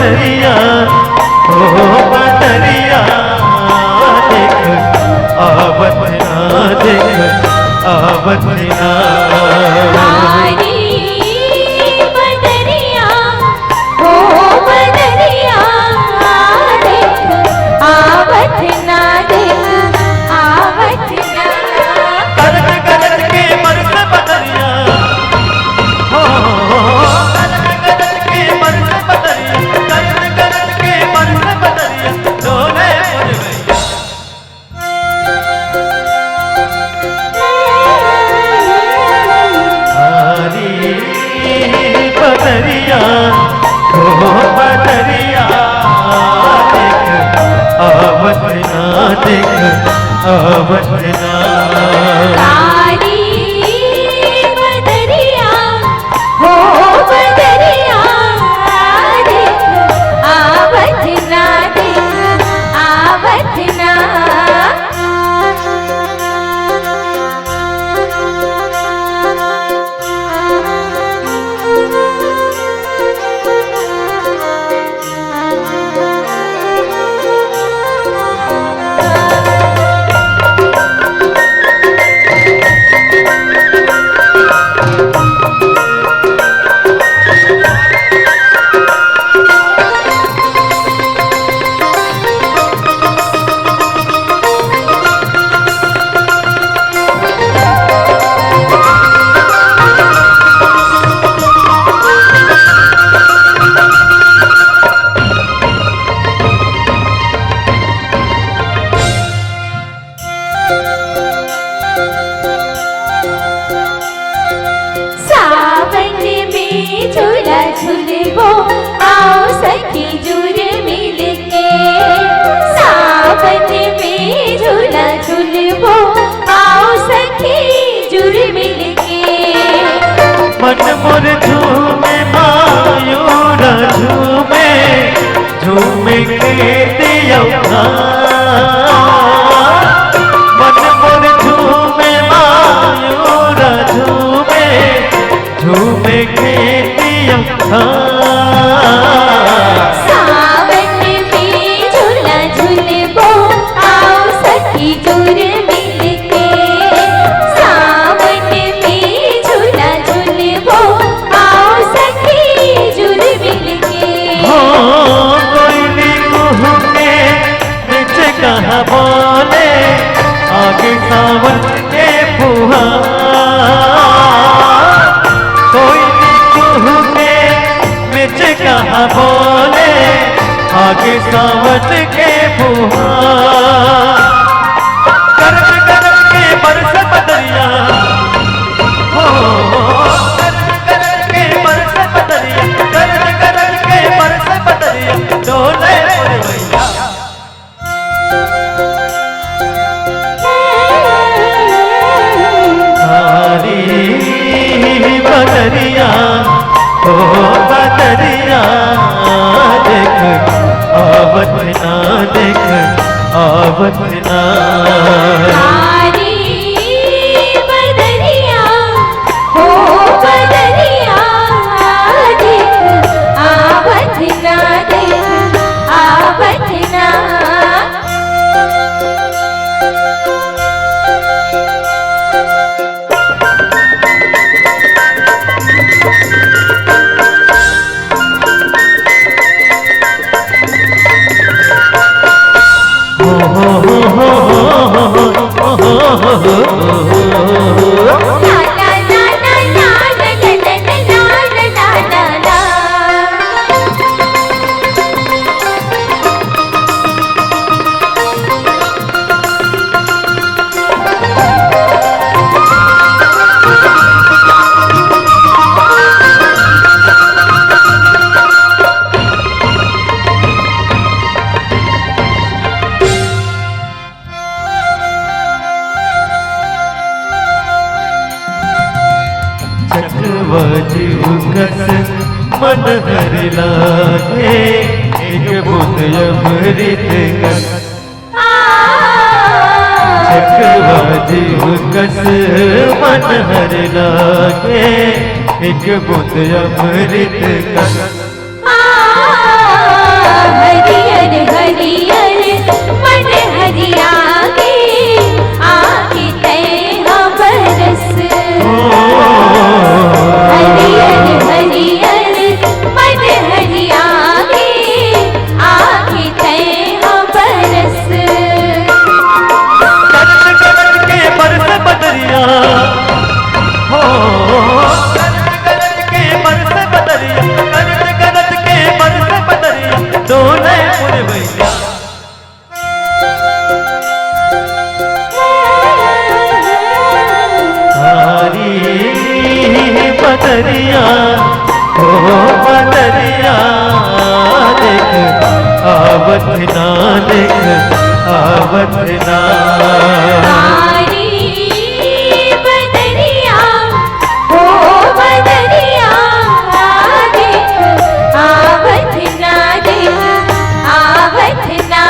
बदरिया ओ बदरिया देख आवत ना देख आवत ना बदरिया ओ बदरिया देख आवत ना देख आवत ना गरज गरज के बरस बदरिया हो गरज गरज के बरस बदरिया गरज गरज के बरस बदरिया डोले मुरवैया हरी बदरिया ओ बदरिया देख आवत ना देख आवत ना बदरिया हो बदरिया देख आवत ना देख आवत ना झुलबो आओ सखी जुर मिल के सावन में झूला झुलबो आओ सखी जुर मिल के मन मोर झूमे मायूर झूमे झूमे के दिया मन मोर झूमे मायूर झूमे झूमे के सावन में झूला झुलबो आओ सखी जुर मिल के सावन में झूला झुलबो आओ सखी जुर मिल के कोयली कुहू के नीचे कहाँ बोले आगे सावन के फुहार कहाँ बोले आगे सावन के फुहार गरज गरज के बरस बदरिया हो गरज गरज के बरस बदरिया गरज गरज के बरस बदरिया डोले मुरवैया हरी बदरिया ओ बदरिया देख आवत ना देख आवत ना बदरिया हो बदरिया देख आवत ना देख आवत ना कस मन हर लागे एक बुत अमृत कस चकवादी कस मन हर लागे एक बुत अमृत कस आवत ना देख आवत ना तारी बदरिया हो बदरिया देख आवत ना देख आवत ना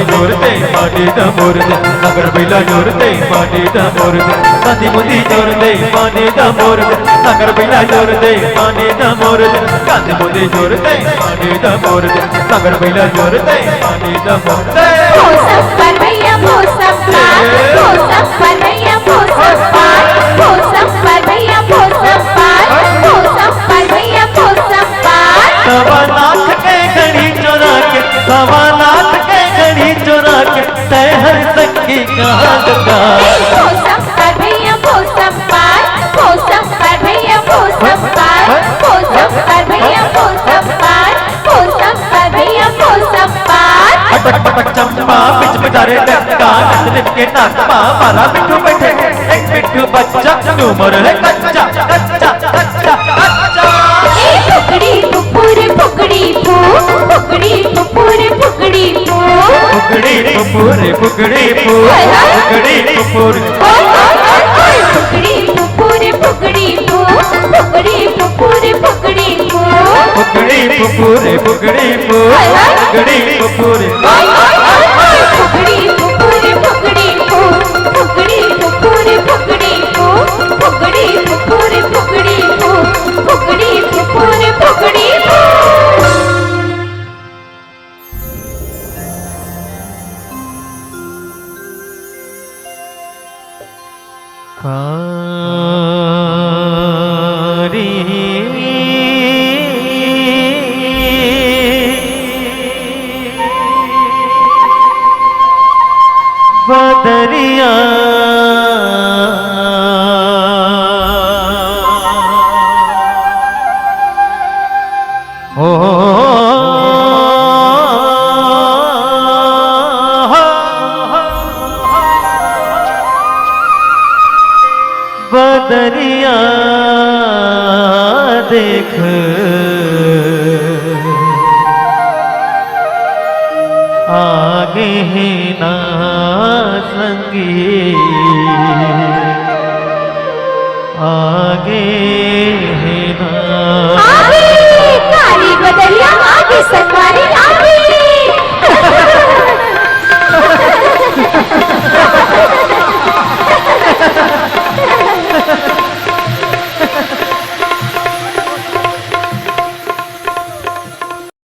जोरते माटी दमोरते नगर बैला जोरते माटी दमोरते कांदी मुंदी जोरते माटी दमोरते नगर बैला जोरते माटी दमोरते कांदी मुंदी जोरते माटी दमोरते नगर बैला जोरते माटी दमोरते हो सब पर भैया हो सब पार हो सब पर भैया हो सब पार हो सब पर भैया हो सब पार हो सब पर भैया हो सब पार सवा लाख के घड़ी चोरा के सवा लाख के घड़ी चोरा के तय हर सखी कहाँ गंगा हो सब पर भैया हो सब पार हो सब पर भैया हो सब पार हो सब पर भैया हो सब पार हो सब पर भैया हो सब पार पटक पटक चंपा बिच बिचारे डंका नचनित के नाकपा मारा बिट्टू बैठे एक बिट्टू बच्चा उम्र है कच्चा कच्चा कच्चा कच्चा फुकड़ी फुकुरे फुकड़ी फू फुकड़ी फुकुरे फुकड़ी फू फुकड़ी फुकुरे फुकड़ी फू फुकड़ी फुकुरे फुकड़ी फुकुरे फुकड़ी फू फुकड़ी फुकुरे फुकड़ी फू फुकड़ी फुकुरे फुकड़ी फू फुकड़ी फुकुरे फुकड़ी फुकुरे फुकड़ी फू फुकड़ी फुकुरे फुकड़ी फू फुकड़ी फुकुरे फुकड़ी फू फुकड़ी फुकुरे फुकड़ी फू कारी बदरिया बदरिया देख आगे है ना संगी आगे